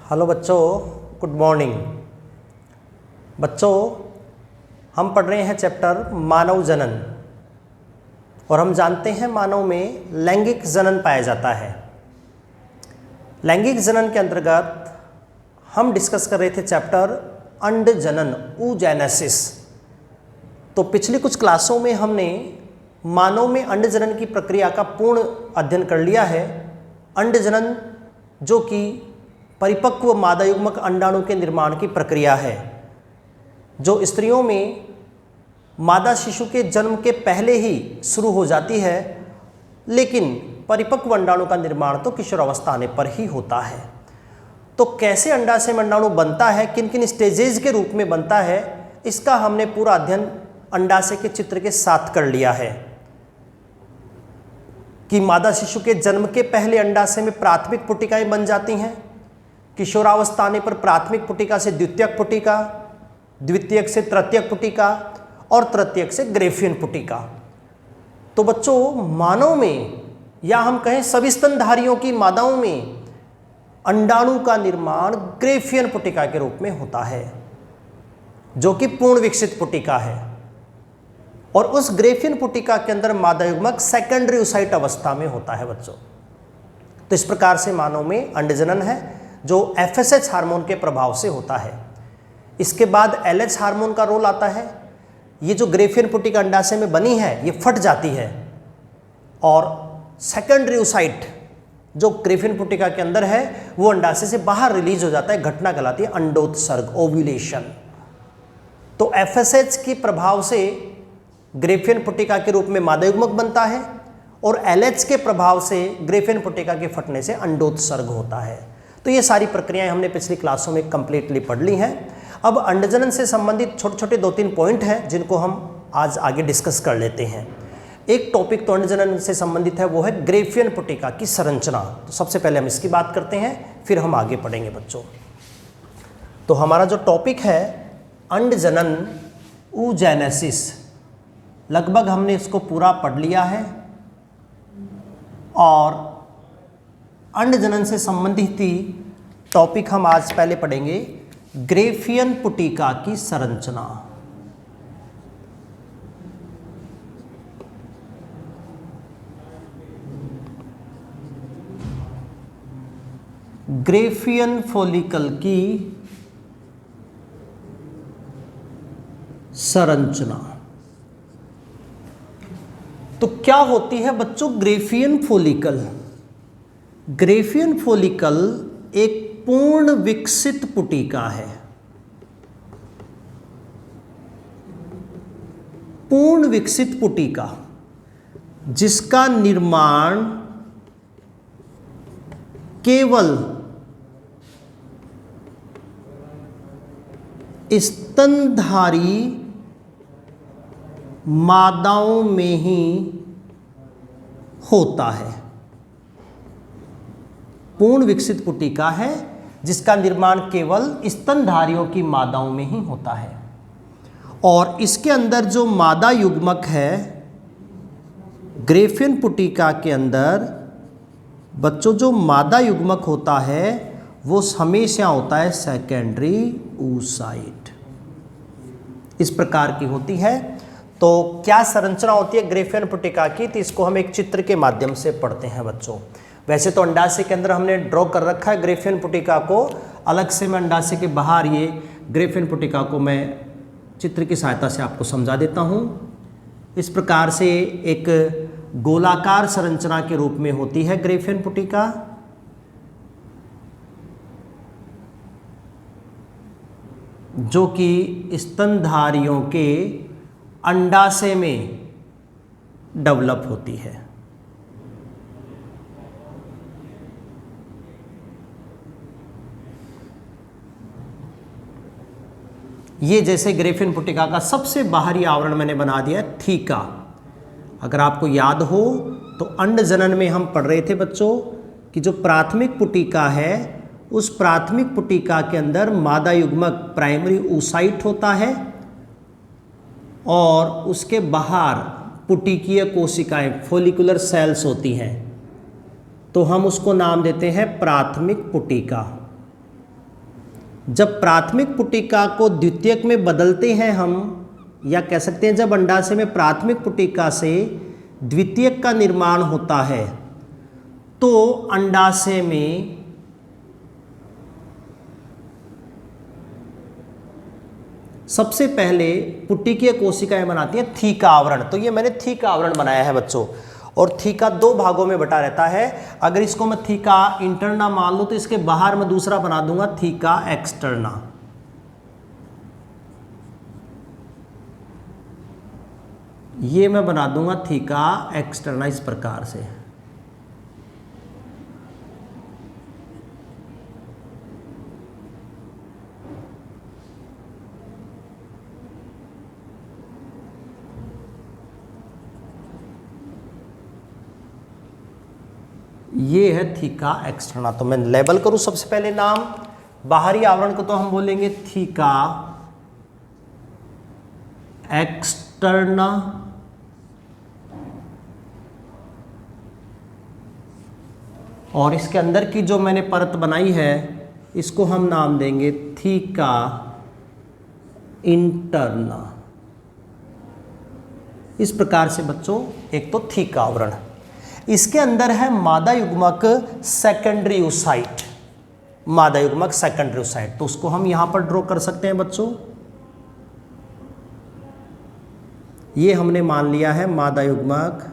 Hello बच्चों, good morning. बच्चों, हम पढ़ रहे हैं चैप्टर मानव जनन और हम जानते हैं मानव में लैंगिक जनन पाया जाता है। लैंगिक जनन के अंतर्गत हम डिस्कस कर रहे थे चैप्टर अंड जनन, oogenesis। तो पिछली कुछ क्लासों में हमने मानव में अंड जनन की प्रक्रिया का पूर्ण अध्ययन कर लिया है। अंड जनन जो कि परिपक्व मादा युग्मक अंडाणु के निर्माण की प्रक्रिया है, जो स्त्रियों में मादा शिशु के जन्म के पहले ही शुरू हो जाती है, लेकिन परिपक्व अंडाणु का निर्माण तो किशोरावस्था आने पर ही होता है। तो कैसे अंडाशय में अंडाणु बनता है, किन किन स्टेजेज के रूप में बनता है, इसका हमने पूरा अध्ययन अंडाशय के चित्र के साथ कर लिया है कि मादा शिशु के जन्म के पहले अंडाशय में प्राथमिक पुटिकाएं बन जाती हैं। किशोरावस्था आने पर प्राथमिक पुटिका से द्वितीयक पुटिका, द्वितीयक से तृतीयक पुटिका और तृतीयक से ग्रेफियन पुटिका। तो बच्चों, मानव में या हम कहें सभी स्तनधारियों की मादाओं में अंडाणु का निर्माण ग्रेफियन पुटिका के रूप में होता है, जो कि पूर्ण विकसित पुटिका है। और उस ग्रेफियन पुटिका के अंदर मादा युग्मक सेकेंडरी oocyte अवस्था में होता है बच्चों। तो इस प्रकार से मानव में अंडजनन है, जो FSH हार्मोन के प्रभाव से होता है। इसके बाद LH हार्मोन का रोल आता है। ये जो ग्रेफियन पुटिका अंडाशय में बनी है, ये फट जाती है और सेकेंडरी oocyte जो ग्रेफियन पुटिका के अंदर है, वो अंडाशय से बाहर रिलीज हो जाता है। घटना कहलाती है अंडोत्सर्ग, ओव्यूलेशन। तो FSH के प्रभाव से ग्रेफियन पुटिका के रूप में मादा युग्मक बनता है और LH के प्रभाव से ग्रेफियन पुटिका के फटने से अंडोत्सर्ग होता है। तो ये सारी प्रक्रियाएं हमने पिछली क्लासों में कंप्लीटली पढ़ ली हैं। अब अंडजनन से संबंधित छोटे छोटे 2-3 पॉइंट हैं, जिनको हम आज आगे डिस्कस कर लेते हैं। एक टॉपिक तो अंडजनन से संबंधित है, वो है ग्रेफियन पुटिका की संरचना। तो सबसे पहले हम इसकी बात करते हैं, फिर हम आगे पढ़ेंगे बच्चों। तो हमारा जो टॉपिक है अंडजनन, oogenesis, लगभग हमने इसको पूरा पढ़ लिया है। और अंडजनन से संबंधित ही टॉपिक हम आज पहले पढ़ेंगे, ग्रेफियन पुटिका की संरचना। ग्रेफियन फॉलिकल की संरचना। तो क्या होती है बच्चों ग्रेफियन फॉलिकल? ग्रेफियन फॉलिकल एक पूर्ण विकसित पुटिका है। पूर्ण विकसित पुटिका जिसका निर्माण केवल स्तनधारी मादाओं में ही होता है। पूर्ण विकसित पुटिका है जिसका निर्माण केवल स्तनधारियों की मादाओं में ही होता है। और इसके अंदर जो मादा युग्मक है ग्रेफियन पुटिका के अंदर बच्चों, जो मादा युग्मक होता है वो हमेशा होता है सेकेंडरी oocyte। इस प्रकार की होती है। तो क्या संरचना होती है ग्रेफियन पुटिका की, तो इसको हम एक चित्र के माध्यम से पढ़ते हैं बच्चों। वैसे तो अंडाशय के अंदर हमने ड्रॉ कर रखा है ग्रेफियन पुटिका को, अलग से मैं अंडाशय के बाहर ये ग्रेफियन पुटिका को मैं चित्र की सहायता से आपको समझा देता हूँ। इस प्रकार से एक गोलाकार संरचना के रूप में होती है ग्रेफियन पुटिका। जो कि स्तनधारियों के अंडाशय में डेवलप होती है। ये जैसे ग्रेफियन पुटिका का सबसे बाहरी आवरण मैंने बना दिया है थीका। अगर आपको याद हो तो अंडजनन में हम पढ़ रहे थे बच्चों कि जो प्राथमिक पुटिका है, उस प्राथमिक पुटिका के अंदर मादा युग्मक प्राइमरी oocyte होता है और उसके बाहर पुटिकीय कोशिकाएं फॉलिकुलर सेल्स होती हैं। तो हम उसको नाम देते हैं प्राथमिक पुटिका। जब प्राथमिक पुटिका को द्वितीयक में बदलते हैं हम, या कह सकते हैं जब अंडाशय में प्राथमिक पुटिका से द्वितीयक का निर्माण होता है, तो अंडाशय में सबसे पहले पुटिकीय कोशिकाएं बनाती हैं थीका आवरण। तो ये मैंने थीका आवरण बनाया है बच्चों, और थीका दो भागों में बटा रहता है। अगर इसको मैं थीका इंटरना मान लूं तो इसके बाहर मैं दूसरा बना दूंगा थीका एक्सटर्ना। ये मैं बना दूंगा थीका एक्सटर्ना इस प्रकार से। ये है थीका एक्सटर्ना। तो मैं लेबल करूं सबसे पहले नाम, बाहरी आवरण को तो हम बोलेंगे थीका एक्सटर्ना, और इसके अंदर की जो मैंने परत बनाई है इसको हम नाम देंगे थीका इंटरना। इस प्रकार से बच्चों एक तो थीका आवरण, इसके अंदर है मादा युग्मक सेकेंडरी oocyte, मादा युग्मक सेकेंडरी oocyte। तो उसको हम यहां पर ड्रॉ कर सकते हैं बच्चों। ये हमने मान लिया है मादा युग्मक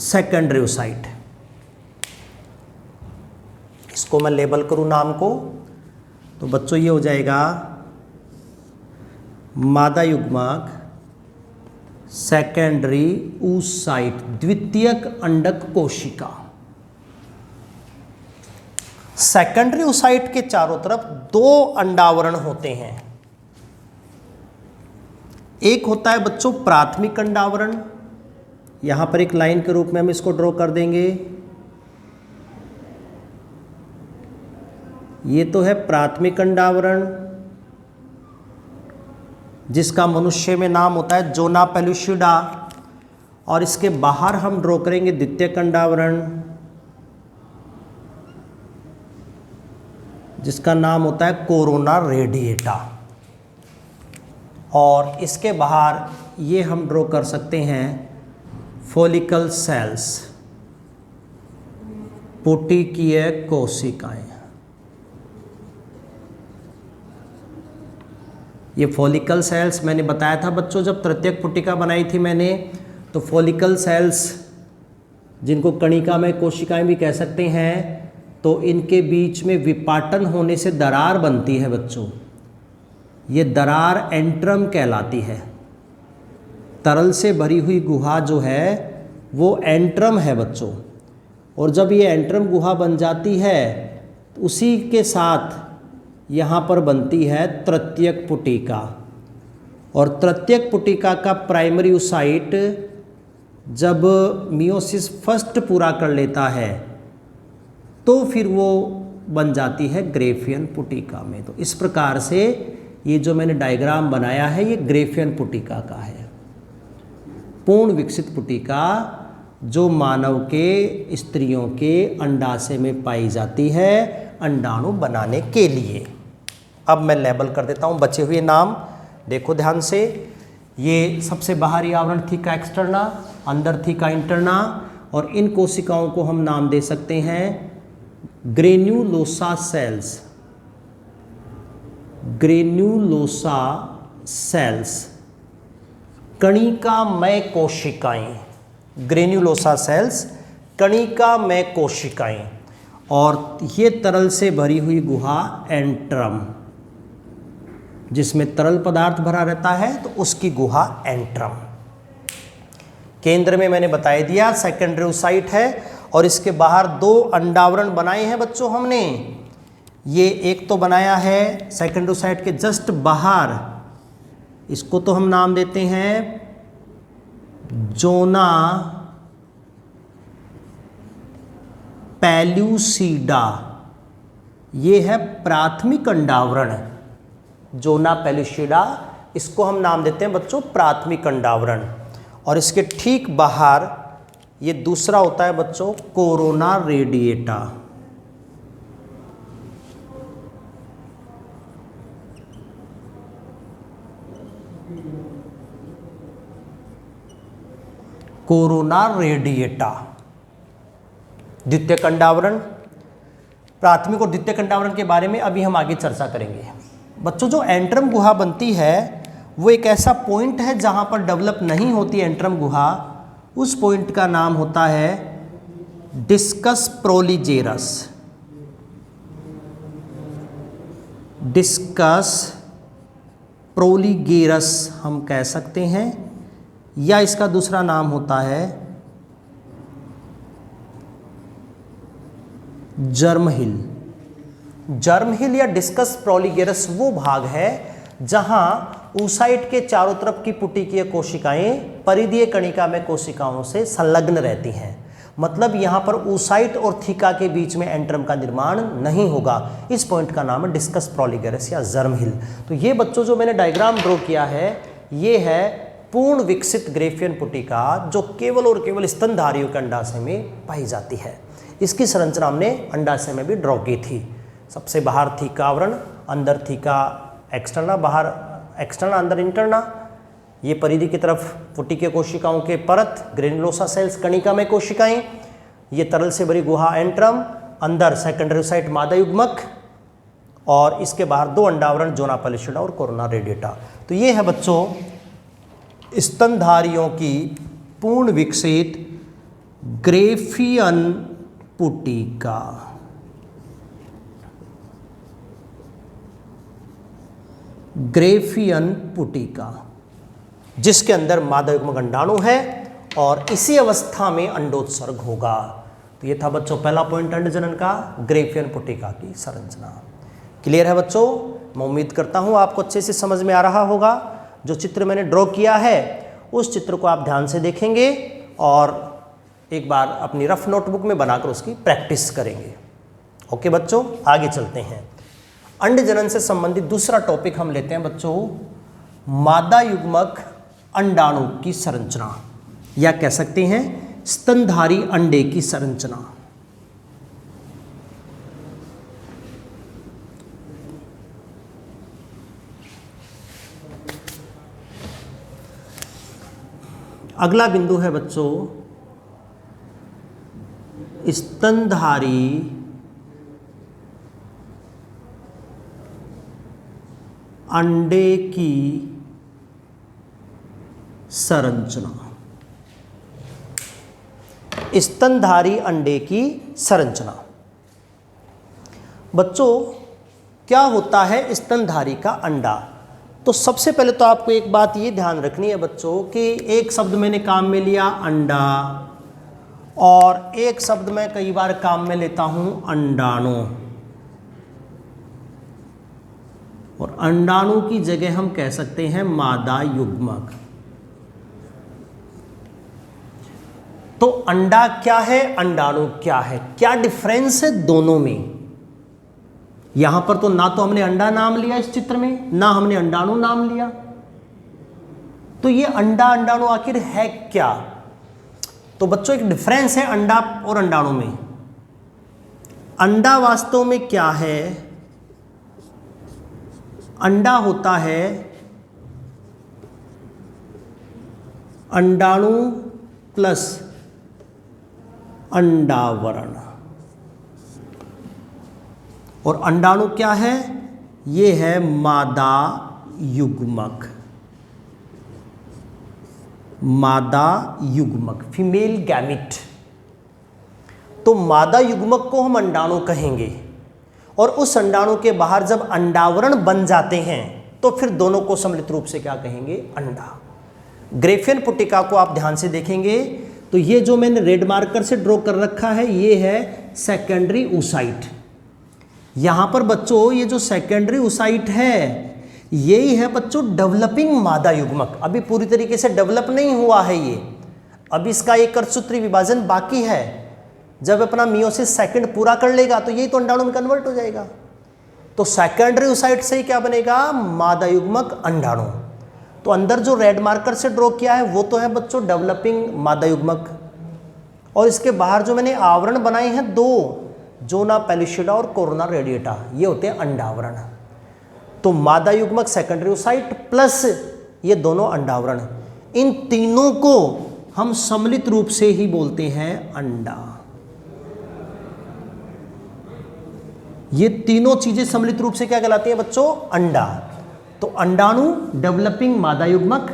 सेकेंडरी oocyte। इसको मैं लेबल करूं नाम को, तो बच्चों ये हो जाएगा मादा युग्मक सेकेंडरी oocyte, द्वितीयक अंडक कोशिका। सेकेंडरी oocyte के चारों तरफ दो अंडावरण होते हैं। एक होता है बच्चों प्राथमिक अंडावरण, यहां पर एक लाइन के रूप में हम इसको ड्रॉ कर देंगे। ये तो है प्राथमिक अंडावरण, जिसका मनुष्य में नाम होता है जोना पेलुसिडा, और इसके बाहर हम ड्रॉ करेंगे द्वितीयक अंडावरण, जिसका नाम होता है कोरोना रेडिएटा, और इसके बाहर ये हम ड्रॉ कर सकते हैं फॉलिकल सेल्स, पुटिकीय कोशिकाएं। ये फॉलिकल सेल्स मैंने बताया था बच्चों, जब तृतीयक पुटिका बनाई थी मैंने, तो फॉलिकल सेल्स जिनको कणिका में कोशिकाएं भी कह सकते हैं, तो इनके बीच में विपाटन होने से दरार बनती है बच्चों। ये दरार एंट्रम कहलाती है। तरल से भरी हुई गुहा जो है वो एंट्रम है बच्चों, और जब ये एंट्रम गुहा बन जाती है तो उसी के साथ यहाँ पर बनती है तृतीयक पुटिका, और तृतीयक पुटिका का प्राइमरी oocyte जब मियोसिस फर्स्ट पूरा कर लेता है तो फिर वो बन जाती है ग्रेफियन पुटिका में। तो इस प्रकार से ये जो मैंने डायग्राम बनाया है ये ग्रेफियन पुटिका का है, पूर्ण विकसित पुटिका जो मानव के स्त्रियों के अंडाशय में पाई जाती है अंडाणु बनाने के लिए। अब मैं लेबल कर देता हूँ बचे हुए नाम, देखो ध्यान से। ये सबसे बाहरी आवरण थीका एक्सटर्ना, अंदर थीका इंटरना, और इन कोशिकाओं को हम नाम दे सकते हैं ग्रेन्युलोसा सेल्स, ग्रेन्युलोसा सेल्स, कणिकामय कोशिकाएं, ग्रेन्युलोसा सेल्स कणिकामय कोशिकाएं, और ये तरल से भरी हुई गुहा एंट्रम, जिसमें तरल पदार्थ भरा रहता है तो उसकी गुहा एंट्रम। केंद्र में मैंने बता दिया सेकेंडरी oocyte है, और इसके बाहर दो अंडावरण बनाए हैं बच्चों हमने। ये एक तो बनाया है सेकेंडरी oocyte के जस्ट बाहर, इसको तो हम नाम देते हैं जोना पेलुसिडा। ये है प्राथमिक अंडावरण, जोना पेलुसिडा, इसको हम नाम देते हैं बच्चों प्राथमिक अंडावरण। और इसके ठीक बाहर ये दूसरा होता है बच्चों कोरोना रेडिएटा। Corona radiata. द्वितीयक अंडावरण, प्राथमिक और द्वितीयक अंडावरण के बारे में अभी हम आगे चर्चा करेंगे। बच्चों जो एंट्रम गुहा बनती है वो एक ऐसा पॉइंट है जहां पर डेवलप नहीं होती एंट्रम गुहा, उस पॉइंट का नाम होता है डिस्कस प्रोलीजेरस। डिस्कस प्रोलीगेरस हम कह सकते हैं, या इसका दूसरा नाम होता है जर्म हिल। जर्म हिल या डिस्कस प्रोलीगेरस वो भाग है जहां ऊसाइट के चारों तरफ की पुटिकीय कोशिकाएं परिधीय कणिका में कोशिकाओं से संलग्न रहती हैं। मतलब यहां पर ऊसाइट और थीका के बीच में एंट्रम का निर्माण नहीं होगा। इस पॉइंट का नाम है डिस्कस प्रोलीगेरस या जर्म हिल। तो ये बच्चों जो मैंने डायग्राम ड्रॉ किया है ये है पूर्ण विकसित ग्रेफियन पुटिका जो केवल और केवल स्तनधारियों के अंडाशय में पाई जाती है। इसकी संरचना हमने अंडाशय में भी ड्रॉ की थी। सबसे बाहर थीका आवरण, अंदर थीका एक्सटर्ना, बाहर एक्सटर्ना, अंदर इंटरना। ये परिधि की तरफ पुटिकीय कोशिकाओं के परत ग्रेनुलोसा सेल्स कणिका में कोशिकाएं, ये तरल से भरी गुहा एंट्रम, अंदर सेकेंडरी साइट मादा युग्मक, और इसके बाहर दो अंडावरण जोना पैलिसिडा और कोरोना रेडिएटा। तो ये है बच्चों स्तनधारियों की पूर्ण विकसित ग्रेफियन पुटिका। ग्रेफियन पुटिका जिसके अंदर मादा युग्मक अंडाणु है और इसी अवस्था में अंडोत्सर्ग होगा। तो ये था बच्चों पहला पॉइंट अंड जनन का, ग्रेफियन पुटिका की संरचना। क्लियर है बच्चों? मैं उम्मीद करता हूं आपको अच्छे से समझ में आ रहा होगा। जो चित्र मैंने ड्रॉ किया है उस चित्र को आप ध्यान से देखेंगे और एक बार अपनी रफ नोटबुक में बनाकर उसकी प्रैक्टिस करेंगे। ओके बच्चों, आगे चलते हैं। अंड जनन से संबंधित दूसरा टॉपिक हम लेते हैं बच्चों मादा युग्मक अंडाणु की संरचना, या कह सकते हैं स्तनधारी अंडे की संरचना। अगला बिंदु है बच्चों स्तनधारी अंडे की संरचना। स्तनधारी अंडे की संरचना। बच्चों क्या होता है स्तनधारी का अंडा? तो सबसे पहले तो आपको एक बात ये ध्यान रखनी है बच्चों कि एक शब्द मैंने काम में लिया अंडा, और एक शब्द मैं कई बार काम में लेता हूं अंडाणु, और अंडाणु की जगह हम कह सकते हैं मादा युग्मक। तो अंडा क्या है, अंडाणु क्या है, क्या डिफरेंस है दोनों में? यहां पर तो ना तो हमने अंडा नाम लिया इस चित्र में, ना हमने अंडाणु नाम लिया। तो ये अंडा अंडाणु आखिर है क्या? तो बच्चों एक डिफरेंस है अंडा और अंडाणु में। अंडा वास्तव में क्या है? अंडा होता है अंडाणु प्लस अंडावरण, और अंडाणु क्या है? ये है मादा युग्मक। मादा युग्मक, फीमेल गैमिट। तो मादा युग्मक को हम अंडाणु कहेंगे, और उस अंडाणु के बाहर जब अंडावरण बन जाते हैं तो फिर दोनों को सम्मिलित रूप से क्या कहेंगे? अंडा। ग्रेफियन पुटिका को आप ध्यान से देखेंगे तो ये जो मैंने रेड मार्कर से ड्रॉ कर रखा है ये है सेकेंडरी oocyte। यहां पर बच्चों ये जो सेकेंडरी oocyte है यही है बच्चों डेवलपिंग मादा युग्मक। अभी पूरी तरीके से डेवलप नहीं हुआ है ये, अभी इसका एक अर्धसूत्री विभाजन बाकी है। जब अपना मियोसिस सेकंड पूरा कर लेगा तो यही तो अंडाणु में कन्वर्ट हो जाएगा। तो सेकेंडरी oocyte से ही क्या बनेगा? मादा युग्मक अंडाणु। तो अंदर जो रेड मार्कर से ड्रॉ किया है वो तो है बच्चों डेवलपिंग मादा युग्मक, और इसके बाहर जो मैंने आवरण बनाए हैं दो, जोना पेलुसिडा और कोरोना रेडिएटा, ये होते हैं अंडावरण। तो मादा युग्मक सेकेंडरी oocyte प्लस ये दोनों अंडावरण, इन तीनों को हम सम्मिलित रूप से ही बोलते हैं अंडा। ये तीनों चीजें सम्मिलित रूप से क्या कहलाती हैं बच्चों? अंडा। तो अंडाणु डेवलपिंग मादा युग्मक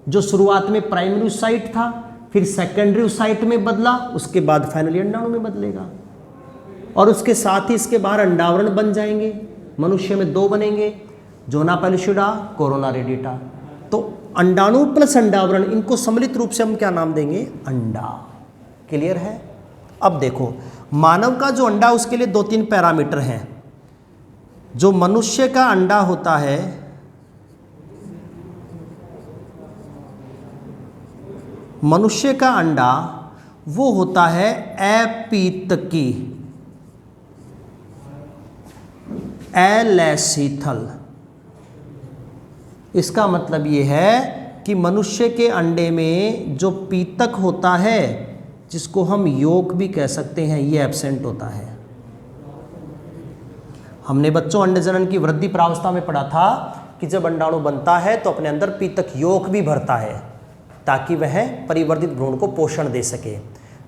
जो शुरुआत में प्राइमरी oocyte था, फिर सेकेंडरी oocyte में बदला, उसके बाद फाइनली अंडाणु में बदलेगा, और उसके साथ ही इसके बाहर अंडावरण बन जाएंगे। मनुष्य में दो बनेंगे, जोना पेलुसिडा, कोरोना रेडिएटा। तो अंडाणु प्लस अंडावरण, इनको सम्मिलित रूप से हम क्या नाम देंगे? अंडा। क्लियर है? अब देखो, मानव का जो अंडा उसके लिए 2-3 पैरामीटर हैं। जो मनुष्य का अंडा होता है, मनुष्य का अंडा वो होता है अपीतकी, एलेसीथल। इसका मतलब ये है कि मनुष्य के अंडे में जो पीतक होता है, जिसको हम योक भी कह सकते हैं, ये एब्सेंट होता है। हमने बच्चों अंड जनन की वृद्धि प्रावस्था में पढ़ा था कि जब अंडाणु बनता है तो अपने अंदर पीतक योक भी भरता है ताकि वह परिवर्धित भ्रूण को पोषण दे सके।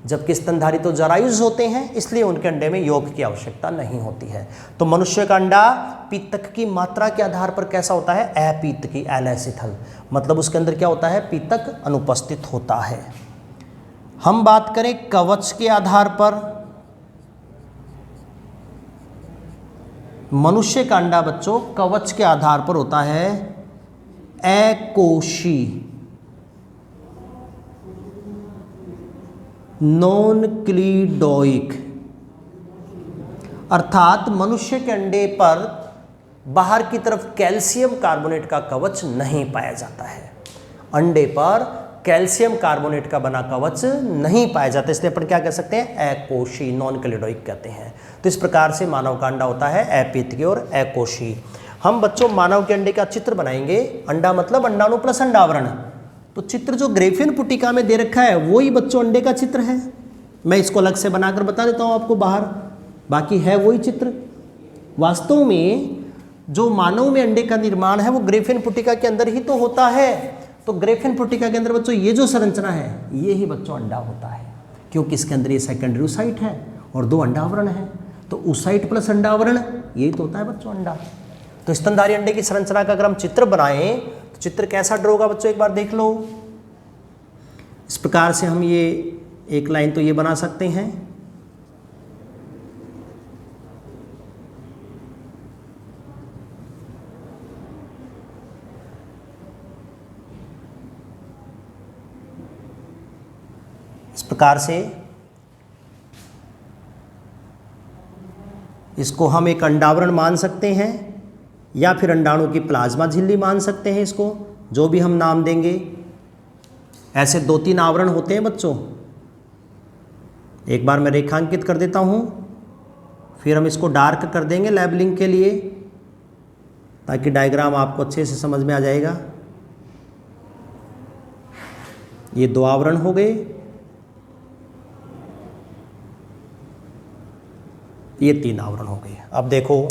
जबकि स्तनधारी तो जरायुज होते हैं, इसलिए उनके अंडे में योग की आवश्यकता नहीं होती है। तो मनुष्य का अंडा पीतक की मात्रा के आधार पर कैसा होता है? अपीतकी, एलेसीथल। मतलब उसके अंदर क्या होता है? पीतक अनुपस्थित होता है। हम बात करें कवच के आधार पर, मनुष्य का अंडा बच्चों कवच के आधार पर होता है अकोशी, नॉन क्लीडोइक। अर्थात मनुष्य के अंडे पर बाहर की तरफ कैल्शियम कार्बोनेट का कवच नहीं पाया जाता है। अंडे पर कैल्शियम कार्बोनेट का बना कवच नहीं पाया जाता, इसलिए अपन क्या कह सकते हैं? अकोशी, नॉन क्लीडोइक कहते हैं। तो इस प्रकार से मानव का अंडा होता है अपीतकी और अकोशी। हम बच्चों मानव के अंडे का चित्र बनाएंगे। अंडा मतलब अंडाणु प्लस अंडावरण। तो चित्र जो ग्रेफियन पुटिका में दे रखा है वही बच्चों अंडे का चित्र है। मैं इसको अलग से बनाकर बता देता हूँ आपको बाहर, बाकी है वही चित्र। वास्तव में जो मानव में अंडे का निर्माण है वो ग्रेफियन पुटिका के अंदर ही तो होता है। तो ग्रेफियन पुटिका के अंदर बच्चों ये जो संरचना है, ये ही बच्चों अंडा होता है, क्योंकि इसके अंदर ये सेकेंडरी oocyte है और 2 अंडावरण है। तो oocyte प्लस अंडावरण, यही तो होता है बच्चों अंडा। तो स्तनधारी अंडे की संरचना का अगर हम चित्र बनाएं तो चित्र कैसा ड्रॉ होगा बच्चों? एक बार देख लो। इस प्रकार से हम ये एक लाइन तो ये बना सकते हैं। इस प्रकार से इसको हम एक अंडावरण मान सकते हैं या फिर अंडाणु की प्लाज्मा झिल्ली मान सकते हैं, इसको जो भी हम नाम देंगे। ऐसे 2-3 आवरण होते हैं बच्चों। एक बार मैं रेखांकित कर देता हूँ, फिर हम इसको डार्क कर देंगे लेबलिंग के लिए, ताकि डायग्राम आपको अच्छे से समझ में आ जाएगा। ये 2 आवरण हो गए, ये 3 आवरण हो गए। अब देखो,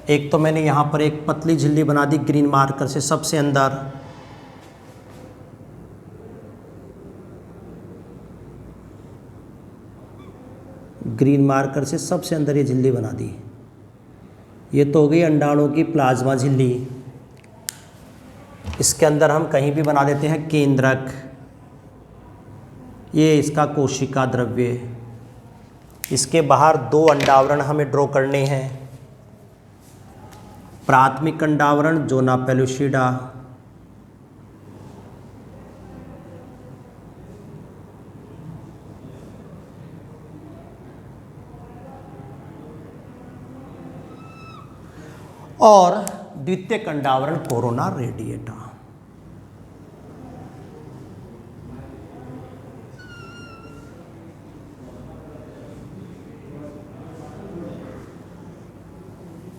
एक तो मैंने यहाँ पर एक पतली झिल्ली बना दी ग्रीन मार्कर से, सबसे अंदर ग्रीन मार्कर से सबसे अंदर ये झिल्ली बना दी। ये तो हो गई अंडाणु की प्लाज्मा झिल्ली। इसके अंदर हम कहीं भी बना देते हैं केंद्रक। ये इसका कोशिका द्रव्य। इसके बाहर 2 अंडावरण हमें ड्रॉ करने हैं। प्राथमिक अंडावरण जोना पेलुसिडा, और द्वितीयक अंडावरण कोरोना रेडिएटा।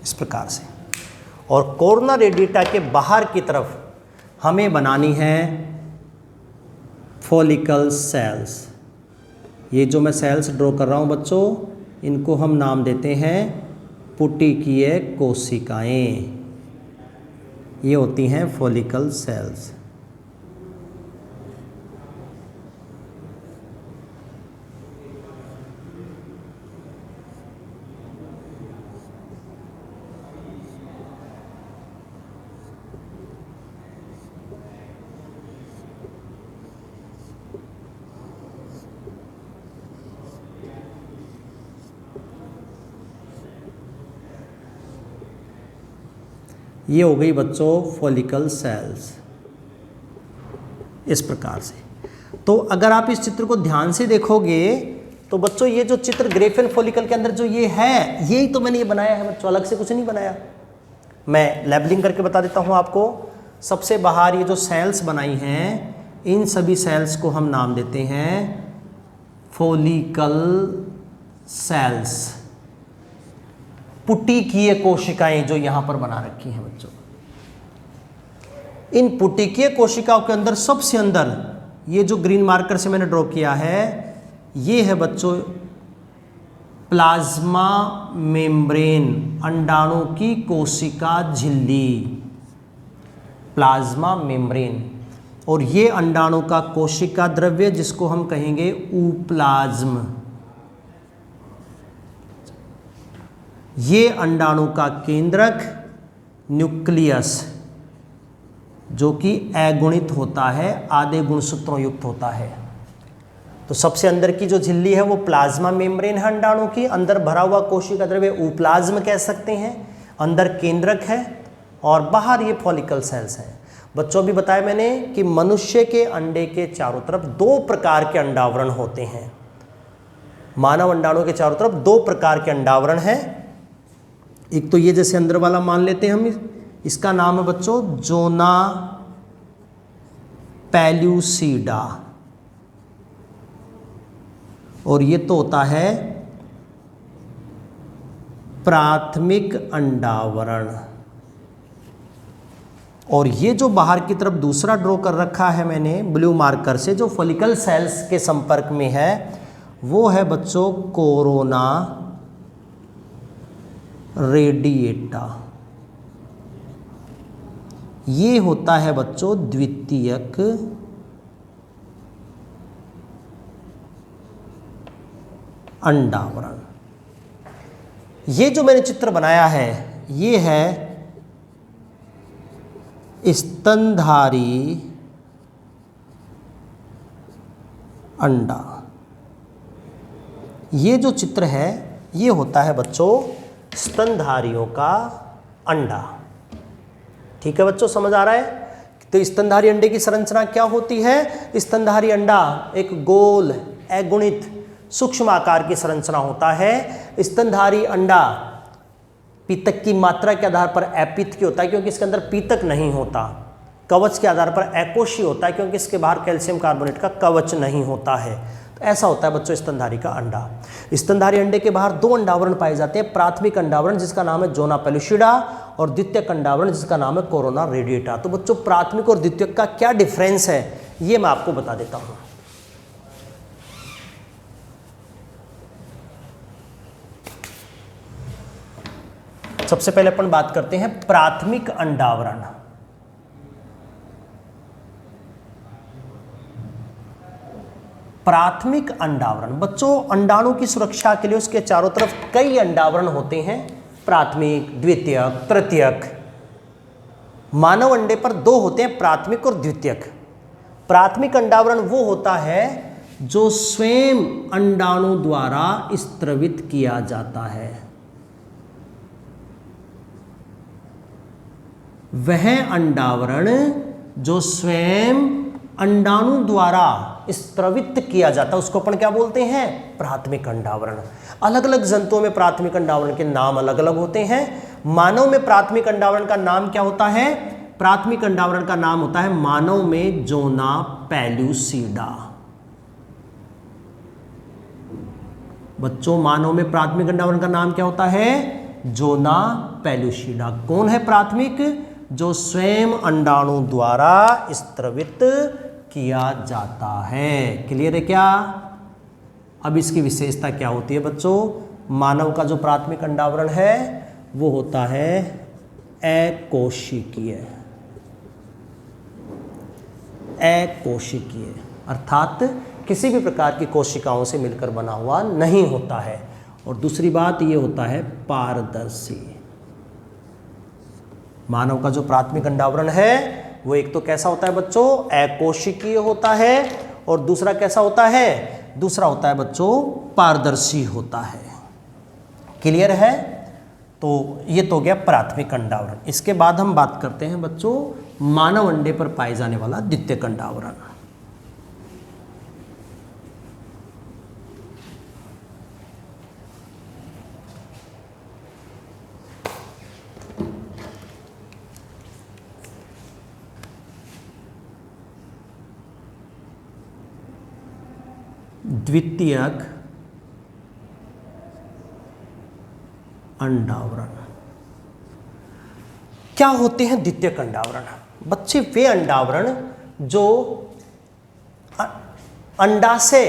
इस प्रकार से। और कोरोना रेडिएटा के बाहर की तरफ हमें बनानी है फॉलिकल सेल्स। ये जो मैं सेल्स ड्रॉ कर रहा हूँ बच्चों, इनको हम नाम देते हैं पुटिकीय कोशिकाएं। ये होती हैं फॉलिकल सेल्स। ये हो गई बच्चों फॉलिकल सेल्स, इस प्रकार से। तो अगर आप इस चित्र को ध्यान से देखोगे तो बच्चों ये जो चित्र ग्रेफेन फॉलिकल के अंदर जो ये है, यही तो मैंने ये बनाया है बच्चों, अलग से कुछ नहीं बनाया। मैं लेबलिंग करके बता देता हूँ आपको। सबसे बाहर ये जो सेल्स बनाई हैं, इन सभी सेल्स को हम नाम देते हैं फॉलिकल सेल्स, पुटिकीय कोशिकाएं जो यहां पर बना रखी हैं बच्चों। इन पुटिकीय कोशिकाओं के अंदर सबसे अंदर ये जो ग्रीन मार्कर से मैंने ड्रॉ किया है, ये है बच्चों प्लाज्मा मेम्ब्रेन, अंडाणु की कोशिका झिल्ली, प्लाज्मा मेम्ब्रेन। और ये अंडाणु का कोशिका द्रव्य जिसको हम कहेंगे ऊप्लाज्म। ये अंडाणु का केंद्रक न्यूक्लियस, जो कि अगुणित होता है, आधे गुणसूत्रों युक्त होता है। तो सबसे अंदर की जो झिल्ली है वो प्लाज्मा मेम्ब्रेन है अंडाणु की, अंदर भरा हुआ कोशिका द्रव्य ऊप्लाज्म कह सकते हैं, अंदर केंद्रक है और बाहर ये फॉलिकल सेल्स हैं। बच्चों भी बताया मैंने कि मनुष्य के अंडे के चारों तरफ दो प्रकार के अंडावरण होते हैं। मानव अंडाणु के चारों तरफ दो प्रकार के अंडावरण हैं। एक तो ये जैसे अंदर वाला मान लेते हैं हम, इसका नाम है बच्चों जोना पेल्यूसिडा, और ये तो होता है प्राथमिक अंडावरण। और ये जो बाहर की तरफ दूसरा ड्रॉ कर रखा है मैंने ब्लू मार्कर से, जो फॉलिकल सेल्स के संपर्क में है, वो है बच्चों कोरोना रेडिएटा। ये होता है बच्चों द्वितीयक अंडावरण। ये जो मैंने चित्र बनाया है, ये है स्तनधारी अंडा। ये जो चित्र है ये होता है बच्चों स्तनधारियों का अंडा। ठीक है बच्चों, समझ आ रहा है? तो स्तनधारी अंडे की संरचना क्या होती है? स्तनधारी अंडा एक गोल अगुणित सूक्ष्म आकार की संरचना होता है। स्तनधारी अंडा पीतक की मात्रा के आधार पर अपित्त होता है क्योंकि इसके अंदर पीतक नहीं होता। कवच के आधार पर अकोशी होता है क्योंकि इसके बाहर कैल्शियम कार्बोनेट का कवच नहीं होता है। तो ऐसा होता है बच्चों स्तनधारी का अंडा। स्तनधारी अंडे के बाहर दो अंडावरण पाए जाते हैं, प्राथमिक अंडावरण जिसका नाम है जोना पेलुसिडा और द्वितीयक अंडावरण जिसका नाम है कोरोना रेडिएटा। तो बच्चों प्राथमिक और द्वितीयक का क्या डिफरेंस है ये मैं आपको बता देता हूं। सबसे पहले अपन बात करते हैं प्राथमिक अंडावरण। प्राथमिक अंडावरण बच्चों अंडाणु की सुरक्षा के लिए उसके चारों तरफ कई अंडावरण होते हैं, प्राथमिक, द्वितीयक, तृतीयक। मानव अंडे पर दो होते हैं, प्राथमिक और द्वितीयक। प्राथमिक अंडावरण वो होता है जो स्वयं अंडाणु द्वारा स्त्रवित किया जाता है। वह अंडावरण जो स्वयं अंडाणु द्वारा स्त्रवित किया जाता है उसको अपन क्या बोलते हैं? प्राथमिक अंडावरण। अलग अलग जंतुओं में प्राथमिक अंडावरण के नाम अलग अलग होते हैं। मानव में प्राथमिक अंडावरण का नाम क्या होता है? प्राथमिक अंडावरण का नाम होता है मानव में जोना पेलुसिडा। बच्चों मानव में प्राथमिक अंडावरण का नाम क्या होता है? Zona pellucida. कौन है प्राथमिक? जो स्वयं अंडाणु द्वारा स्त्रवित किया जाता है। क्लियर है क्या? अब इसकी विशेषता क्या होती है बच्चों? मानव का जो प्राथमिक अंडावरण है वो होता है अकोशिकीय। अकोशिकीय अर्थात किसी भी प्रकार की कोशिकाओं से मिलकर बना हुआ नहीं होता है। और दूसरी बात ये होता है पारदर्शी। मानव का जो प्राथमिक अंडावरण है वो एक तो कैसा होता है बच्चों? अकोशिकीय होता है। और दूसरा कैसा होता है? दूसरा होता है बच्चों पारदर्शी होता है। क्लियर है? तो ये तो हो गया प्राथमिक अंडावरण। इसके बाद हम बात करते हैं बच्चों मानव अंडे पर पाए जाने वाला द्वितीयक अंडावरण। द्वितीयक अंडावरण क्या होते हैं? द्वितीयक अंडावरण बच्चे वे अंडावरण जो अंडाशय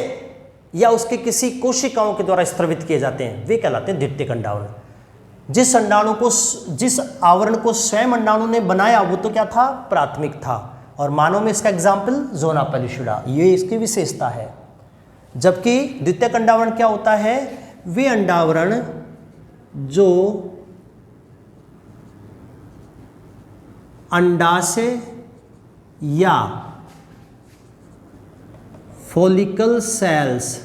या उसके किसी कोशिकाओं के द्वारा स्रावित किए जाते हैं वे कहलाते हैं द्वितीयक अंडावरण। जिस आवरण को स्वयं अंडाणु ने बनाया वो तो क्या था? प्राथमिक था। और मानव में इसका एग्जाम्पल ज़ोना पेलिशिडा, ये इसकी विशेषता है। जबकि द्वितीयक अंडावरण क्या होता है? वे अंडावरण जो अंडाशय या फॉलिकल सेल्स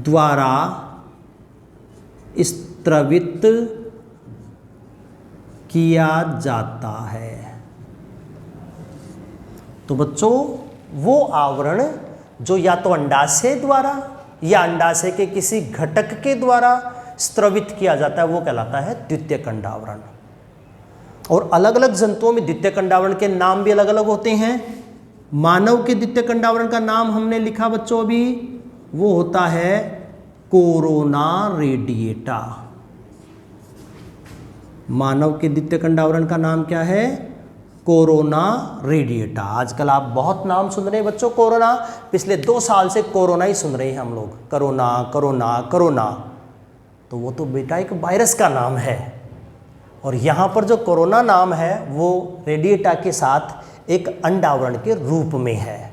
द्वारा स्रावित किया जाता है। तो बच्चों वो आवरण जो या तो अंडाशय द्वारा या अंडाशय के किसी घटक के द्वारा स्रावित किया जाता है वो कहलाता है द्वितीयक अंडावरण। और अलग अलग जंतुओं में द्वितीयक अंडावरण के नाम भी अलग अलग होते हैं। मानव के द्वितीयक अंडावरण का नाम हमने लिखा बच्चों अभी, वो होता है कोरोना रेडिएटा। मानव के द्वितीयक अंडावरण का नाम क्या है? Corona radiata. आजकल आप बहुत नाम सुन रहे हैं बच्चों कोरोना, पिछले 2 साल से कोरोना ही सुन रहे हैं हम लोग, कोरोना कोरोना कोरोना। तो वो तो बेटा एक वायरस का नाम है। और यहाँ पर जो कोरोना नाम है वो रेडिएटा के साथ एक अंडावरण के रूप में है।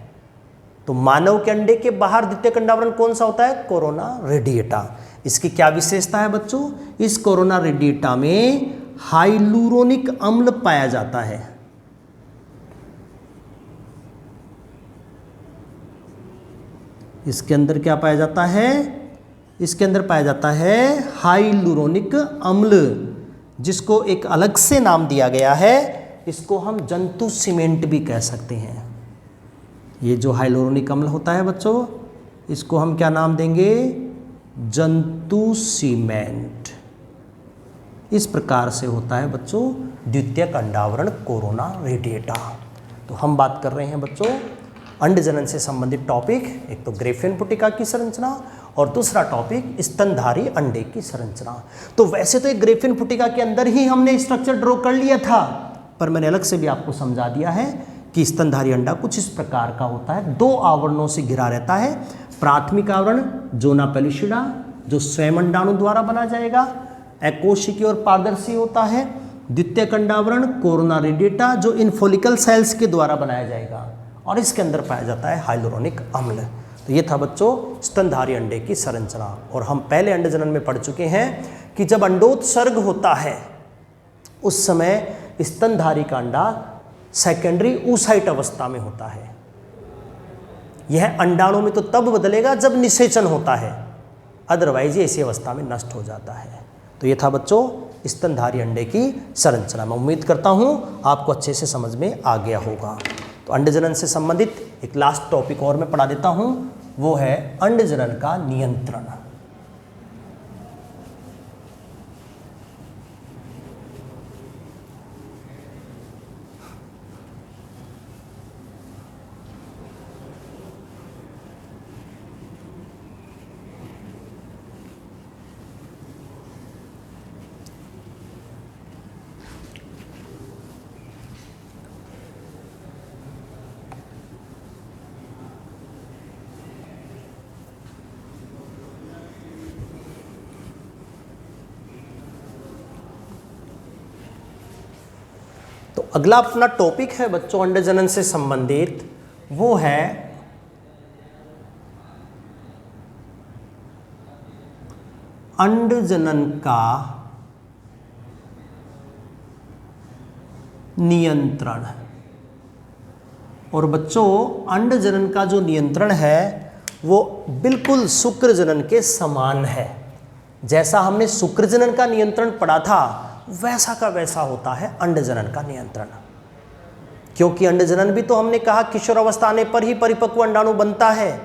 तो मानव के अंडे के बाहर द्वितीयक अंडावरण कौन सा होता है? Corona radiata. इसकी क्या विशेषता है बच्चों? इस कोरोना रेडिएटा में हाइलुरोनिक अम्ल पाया जाता है। इसके अंदर क्या पाया जाता है? इसके अंदर पाया जाता है हाइलुरोनिक अम्ल, जिसको एक अलग से नाम दिया गया है। इसको हम जंतु सीमेंट भी कह सकते हैं। ये जो हाइलुरोनिक अम्ल होता है बच्चों, इसको हम क्या नाम देंगे? जंतु सीमेंट। इस प्रकार से होता है बच्चों द्वितीयक अंडावरण कोरोना रेडिएटा। तो हम बात कर रहे हैं बच्चों अंडजनन से संबंधित टॉपिक, एक तो ग्रेफियन पुटिका की संरचना और दूसरा टॉपिक स्तनधारी अंडे की संरचना। तो वैसे तो एक ग्रेफियन पुटिका के अंदर ही हमने स्ट्रक्चर ड्रॉ कर लिया था, पर मैंने अलग से भी आपको समझा दिया है कि स्तनधारी अंडा कुछ इस प्रकार का होता है। 2 आवरणों से घिरा रहता है। प्राथमिक आवरण ज़ोना पेलिशिडा जो स्वयं अंडाणु द्वारा बना जाएगा, अकोशिकीय और पारदर्शी होता है। द्वितीयक अंडावरण कोरोना रेडिएटा जो इन फॉलिकल सेल्स के द्वारा बनाया जाएगा और इसके अंदर पाया जाता है हाइलुरोनिक अम्ल। तो ये था बच्चों स्तनधारी अंडे की संरचना। और हम पहले अंडजनन में पढ़ चुके हैं कि जब अंडोत्सर्ग होता है उस समय स्तनधारी का अंडा सेकेंडरी oocyte अवस्था में होता है। यह अंडाणु में तो तब बदलेगा जब निषेचन होता है, अदरवाइज ये इसी अवस्था में नष्ट हो जाता है। तो ये था बच्चों स्तनधारी अंडे की संरचना। मैं उम्मीद करता हूँ आपको अच्छे से समझ में आ गया होगा। तो अंडजनन से संबंधित एक लास्ट टॉपिक और मैं पढ़ा देता हूँ, वो है अंडजनन का नियंत्रण। अगला अपना टॉपिक है बच्चों अंडजनन से संबंधित, वो है अंडजनन का नियंत्रण। और बच्चों अंडजनन का जो नियंत्रण है वो बिल्कुल शुक्रजनन के समान है। जैसा हमने शुक्रजनन का नियंत्रण पढ़ा था वैसा का वैसा होता है अंडजनन का नियंत्रण। क्योंकि अंडजनन भी तो हमने कहा किशोरावस्था आने पर ही परिपक्व अंडाणु बनता है।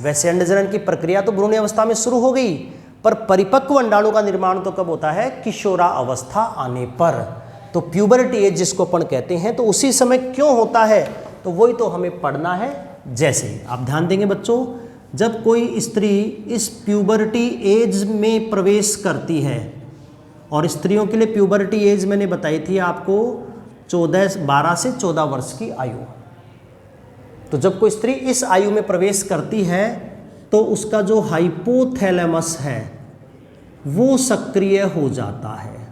वैसे अंडजनन की प्रक्रिया तो भ्रूण अवस्था में शुरू हो गई, पर परिपक्व अंडाणु का निर्माण तो कब होता है? किशोरावस्था आने पर। तो प्यूबर्टी एज जिसको अपन कहते हैं, तो उसी समय क्यों होता है, तो वही तो हमें पढ़ना है। जैसे आप ध्यान देंगे बच्चों, जब कोई स्त्री इस प्यूबर्टी एज में प्रवेश करती है, और स्त्रियों के लिए प्यूबर्टी एज मैंने बताई थी आपको 12 से 14 वर्ष की आयु। तो जब कोई स्त्री इस आयु में प्रवेश करती है तो उसका जो हाइपोथैलेमस है वो सक्रिय हो जाता है।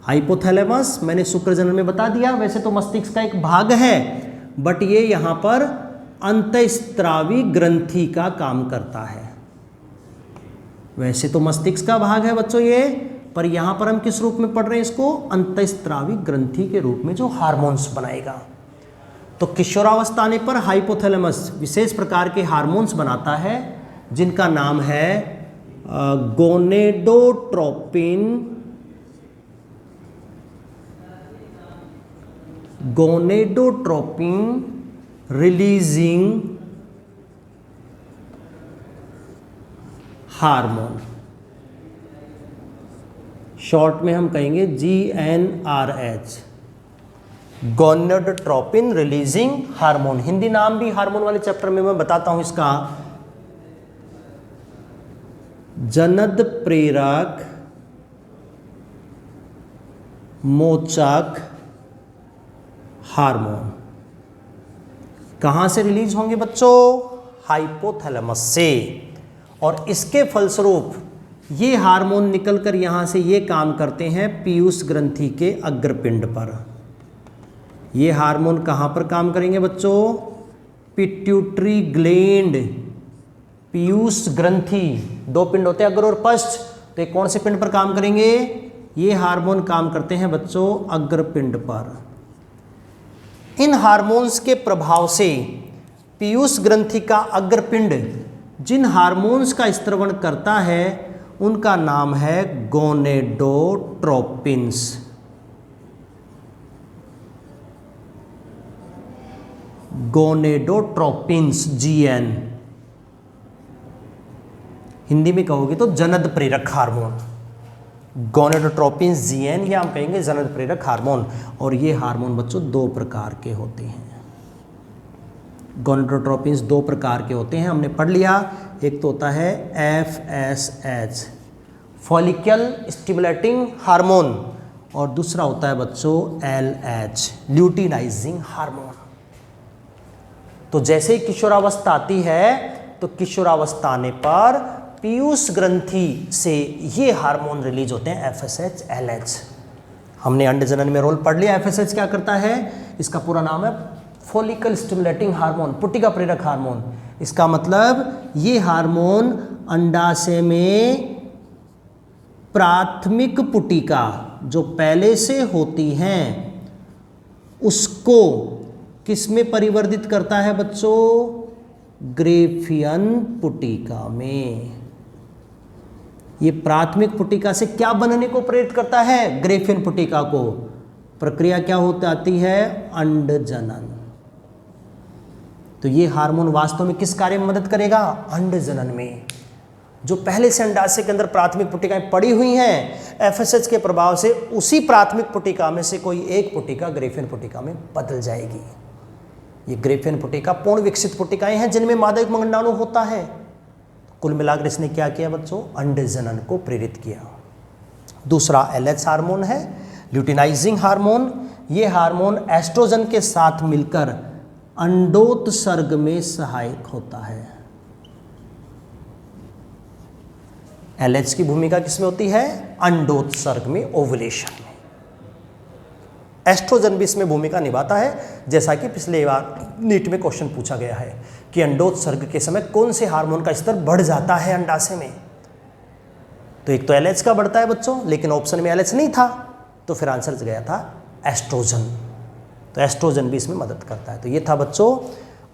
हाइपोथैलेमस मैंने शुक्रजनन में बता दिया, वैसे तो मस्तिष्क का एक भाग है, बट ये यहाँ पर अंतःस्त्रावी ग्रंथि का काम करता है। वैसे तो मस्तिष्क का भाग है बच्चों ये, पर यहाँ पर हम किस रूप में पढ़ रहे हैं इसको? अंतःस्त्रावी ग्रंथि के रूप में जो हार्मोन्स बनाएगा। तो किशोरावस्था आने पर हाइपोथैलेमस विशेष प्रकार के हार्मोन्स बनाता है जिनका नाम है गोनेडोट्रोपिन, रिलीजिंग हार्मोन। शॉर्ट में हम कहेंगे GnRH, gonadotropin releasing hormone. Hindi नाम भी हार्मोन वाले चैप्टर में मैं बताता हूं इसका। जनद प्रेरक मोचक हार्मोन। कहां से रिलीज होंगे बच्चों? हाइपोथैलेमस से। और इसके फलस्वरूप ये हार्मोन निकलकर यहां से ये काम करते हैं पीयूष ग्रंथि के अग्रपिंड पर। ये हार्मोन कहां पर काम करेंगे बच्चों? पिट्यूटरी ग्लैंड, पीयूष ग्रंथि, दो पिंड होते हैं अग्र और पश्च, तो ये कौन से पिंड पर काम करेंगे? ये हार्मोन काम करते हैं बच्चों अग्रपिंड पर। इन हार्मोन्स के प्रभाव से पीयूष ग्रंथि का अग्रपिंड जिन हार्मोन्स का स्त्रवण करता है उनका नाम है गोनेडोट्रोपिन्स। गोनेडोट्रोपिन्स GN। हिंदी में कहोगे तो जनद प्रेरक हार्मोन, गोनेडोट्रोपिन्स GN, या हम कहेंगे जनद प्रेरक हार्मोन। और ये हार्मोन बच्चों दो प्रकार के होते हैं। गोनेडोट्रोपिन्स दो प्रकार के होते हैं, हमने पढ़ लिया। एक तो होता है FSH, फॉलिकल स्टिमुलेटिंग हार्मोन, और दूसरा होता है बच्चों LH, ल्यूटिनाइजिंग हार्मोन। तो जैसे ही किशोरावस्था आती है तो किशोरावस्था आने पर पीयूष ग्रंथि से ये हार्मोन रिलीज होते हैं FSH, LH। हमने अंडजनन में रोल पढ़ लिया। FSH क्या करता है? इसका पूरा नाम है फॉलिकल स्टिमुलेटिंग हार्मोन, पुटिका प्रेरक हार्मोन। इसका मतलब ये हार्मोन अंडाशय में प्राथमिक पुटिका जो पहले से होती हैं उसको किस में परिवर्तित करता है बच्चों? ग्रेफियन पुटिका में। ये प्राथमिक पुटिका से क्या बनने को प्रेरित करता है? ग्रेफियन पुटिका को। प्रक्रिया क्या होती आती है? अंडजनन। तो ये हार्मोन वास्तव में किस कार्य में मदद करेगा? अंडजनन में। जो पहले से अंडाशय के अंदर प्राथमिक पुटिकाएं पड़ी हुई हैं, FSH के प्रभाव से उसी प्राथमिक पुटिका में से कोई एक पुटिका ग्रेफियन पुटिका में बदल जाएगी। ये ग्रेफियन पुटिका पूर्ण विकसित पुटिकाएं हैं जिनमें मादा युग्म अंडाणु होता है। कुल मिलाकर इसने क्या किया बच्चों? अंडजनन को प्रेरित किया। दूसरा LH हार्मोन है, ल्यूटिनाइजिंग हार्मोन। ये हार्मोन एस्ट्रोजन के साथ मिलकर अंडोत्सर्ग में सहायक होता है। LH की भूमिका किसमें होती है? अंडोत्सर्ग में, ओवुलेशन में। एस्ट्रोजन भी इसमें भूमिका निभाता है, जैसा कि पिछले बार नीट में क्वेश्चन पूछा गया है कि अंडोत्सर्ग के समय कौन से हार्मोन का स्तर बढ़ जाता है अंडाशय में। तो एक तो LH का बढ़ता है बच्चों, लेकिन ऑप्शन में LH नहीं था, तो फिर आंसर गया था एस्ट्रोजन। तो एस्ट्रोजन भी इसमें मदद करता है। तो ये था बच्चों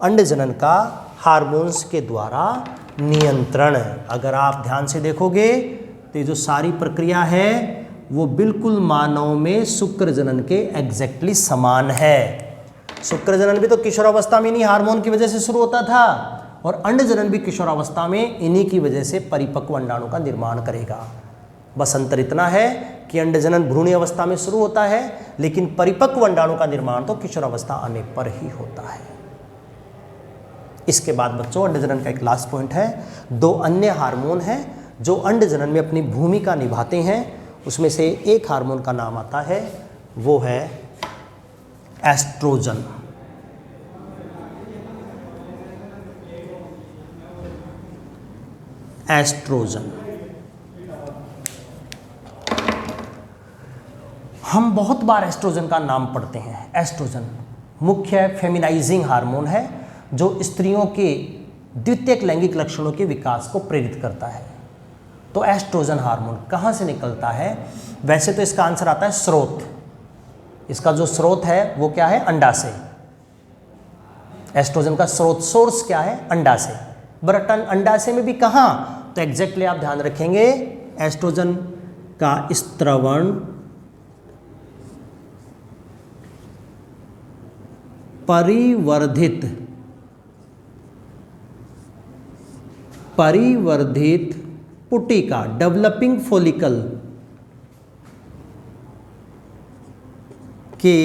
अंडजनन का हार्मोन्स के द्वारा नियंत्रण। अगर आप ध्यान से देखोगे तो ये जो सारी प्रक्रिया है वो बिल्कुल मानव में शुक्र जनन के एग्जैक्टली समान है। शुक्र जनन भी तो किशोरावस्था में इन्हीं हार्मोन की वजह से शुरू होता था, और अंडजनन भी किशोरावस्था में इन्हीं की वजह से परिपक्व अंडाणु का निर्माण करेगा। बस अंतर इतना है कि अंडजनन भ्रूणी अवस्था में शुरू होता है, लेकिन परिपक्व अंडाणु का निर्माण तो किशोरावस्था आने पर ही होता है। इसके बाद बच्चों अंडजनन का एक लास्ट पॉइंट है, 2 अन्य हार्मोन हैं जो अंडजनन में अपनी भूमिका निभाते हैं। उसमें से एक हार्मोन का नाम आता है, वो है एस्ट्रोजन। एस्ट्रोजन हम बहुत बार एस्ट्रोजन का नाम पढ़ते हैं। एस्ट्रोजन मुख्य फेमिनाइजिंग हार्मोन है जो स्त्रियों के द्वितीयक लैंगिक लक्षणों के विकास को प्रेरित करता है। तो एस्ट्रोजन हार्मोन कहाँ से निकलता है? वैसे तो इसका आंसर आता है स्रोत। इसका जो स्रोत है वो क्या है? अंडाशय। एस्ट्रोजन का स्रोत, सोर्स क्या है? अंडाशय। बट अंडाशय में भी कहाँ? तो एग्जैक्टली आप ध्यान रखेंगे, एस्ट्रोजन का स्त्रवण परिवर्धित पुटिका, डेवलपिंग फॉलिकल के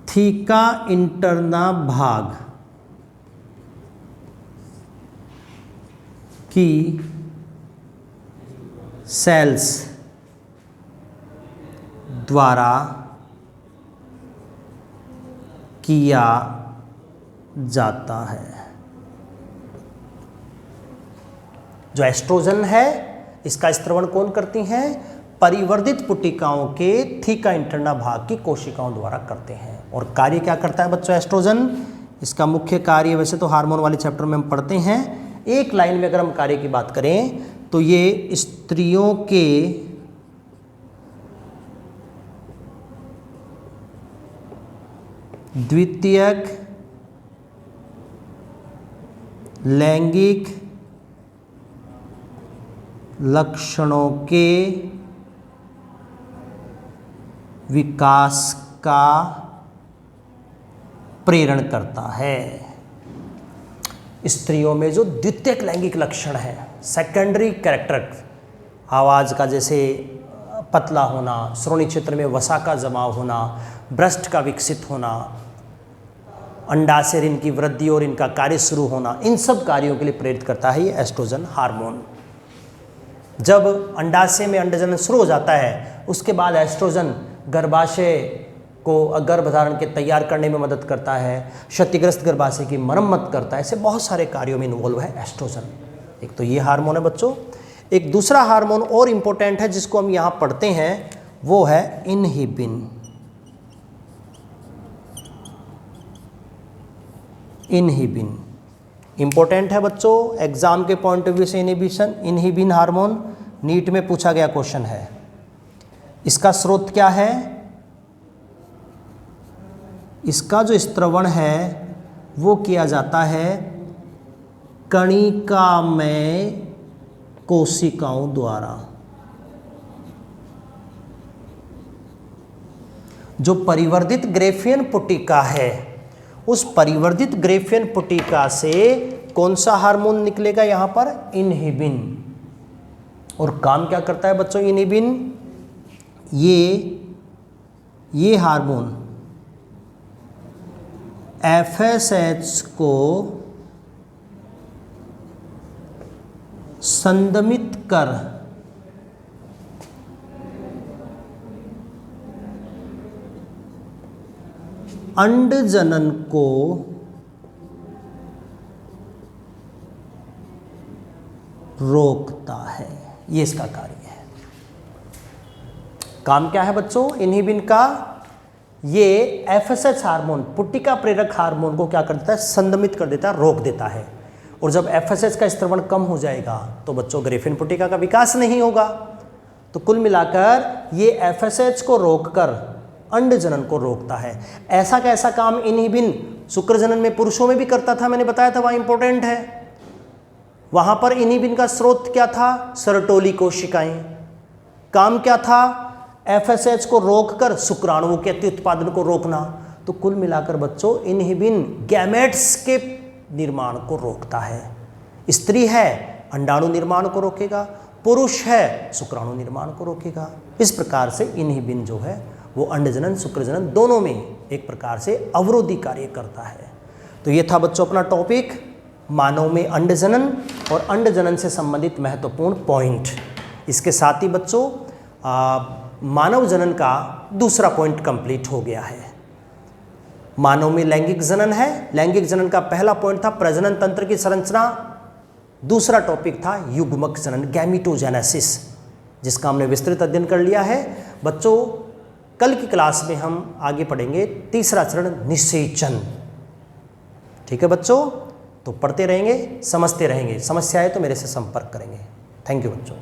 थीका इंटरना भाग की सेल्स द्वारा किया जाता है। जो एस्ट्रोजन है इसका स्त्रवण कौन करती हैं? परिवर्धित पुटिकाओं के थीका इंटरना भाग की कोशिकाओं द्वारा करते हैं। और कार्य क्या करता है बच्चों एस्ट्रोजन? इसका मुख्य कार्य, वैसे तो हार्मोन वाले चैप्टर में हम पढ़ते हैं, एक लाइन में अगर हम कार्य की बात करें तो ये स्त्रियों के द्वितीयक लैंगिक लक्षणों के विकास का प्रेरण करता है। स्त्रियों में जो द्वितीयक लैंगिक लक्षण है, सेकेंडरी कैरेक्टर, आवाज़ का जैसे पतला होना, श्रोणि क्षेत्र में वसा का जमाव होना, ब्रेस्ट का विकसित होना, अंडाशय इनकी वृद्धि और इनका कार्य शुरू होना, इन सब कार्यों के लिए प्रेरित करता है ये एस्ट्रोजन हार्मोन। जब अंडाशय में अंडजनन शुरू हो जाता है उसके बाद एस्ट्रोजन गर्भाशय को गर्भधारण के तैयार करने में मदद करता है, क्षतिग्रस्त गर्भाशय की मरम्मत करता है, ऐसे बहुत सारे कार्यों में इन्वॉल्व है एस्ट्रोजन। एक तो ये हार्मोन है बच्चों। एक दूसरा हार्मोन और इम्पोर्टेंट है जिसको हम यहाँ पढ़ते हैं, वो है इनहिबिन। इनहिबिन इंपॉर्टेंट है बच्चों, एग्जाम के पॉइंट ऑफ व्यू से। इनहिबिन हार्मोन नीट में पूछा गया क्वेश्चन है। इसका स्रोत क्या है? इसका जो स्त्रवण है वो किया जाता है कणिकामय कोशिकाओं द्वारा। जो परिवर्धित ग्रेफियन पुटिका है, उस परिवर्धित ग्रेफियन पुटिका से कौन सा हार्मोन निकलेगा यहाँ पर? इनहिबिन। और काम क्या करता है बच्चों इनहिबिन? ये हार्मोन FSH को संदमित कर अंडजनन को रोकता है। ये इसका कार्य है। काम क्या है बच्चों इनहिबिन का? ये एफएसएच हार्मोन, पुट्टिका प्रेरक हार्मोन को क्या कर देता है? संदमित कर देता है, रोक देता है। और जब एफएसएच का स्त्रवण कम हो जाएगा तो बच्चों ग्रेफिन पुट्टिका का विकास नहीं होगा। तो कुल मिलाकर ये एफएसएच को रोककर अंड जनन को रोकता है। ऐसा कैसा काम इनहिबिन शुक्र जनन में पुरुषों में भी करता था, मैंने बताया था, वहाँ इंपॉर्टेंट है। वहाँ पर इनहिबिन का स्रोत क्या था? सर्टोली कोशिकाएं। काम क्या था? एफएसएच को रोककर शुक्राणुओं के अत्युत्पादन को रोकना। तो कुल मिलाकर बच्चों इनहिबिन गैमेट्स के निर्माण को रोकता है। स्त्री है अंडाणु निर्माण को रोकेगा, पुरुष है शुक्राणु निर्माण को रोकेगा। इस प्रकार से इनहिबिन जो है वो अंडजनन शुक्रजनन दोनों में एक प्रकार से अवरोधी कार्य करता है। तो ये था बच्चों अपना टॉपिक, मानव में अंडजनन और अंडजनन से संबंधित महत्वपूर्ण पॉइंट। इसके साथ ही बच्चों मानव जनन का दूसरा पॉइंट कंप्लीट हो गया है। मानव में लैंगिक जनन है। लैंगिक जनन का पहला पॉइंट था प्रजनन तंत्र की संरचना, दूसरा टॉपिक था युग्मक जनन, गैमीटोजेनेसिस, जिसका हमने विस्तृत अध्ययन कर लिया है। बच्चों कल की क्लास में हम आगे पढ़ेंगे तीसरा चरण निषेचन। ठीक है बच्चों, तो पढ़ते रहेंगे, समझते रहेंगे। समस्या है तो मेरे से संपर्क करेंगे। थैंक यू बच्चों।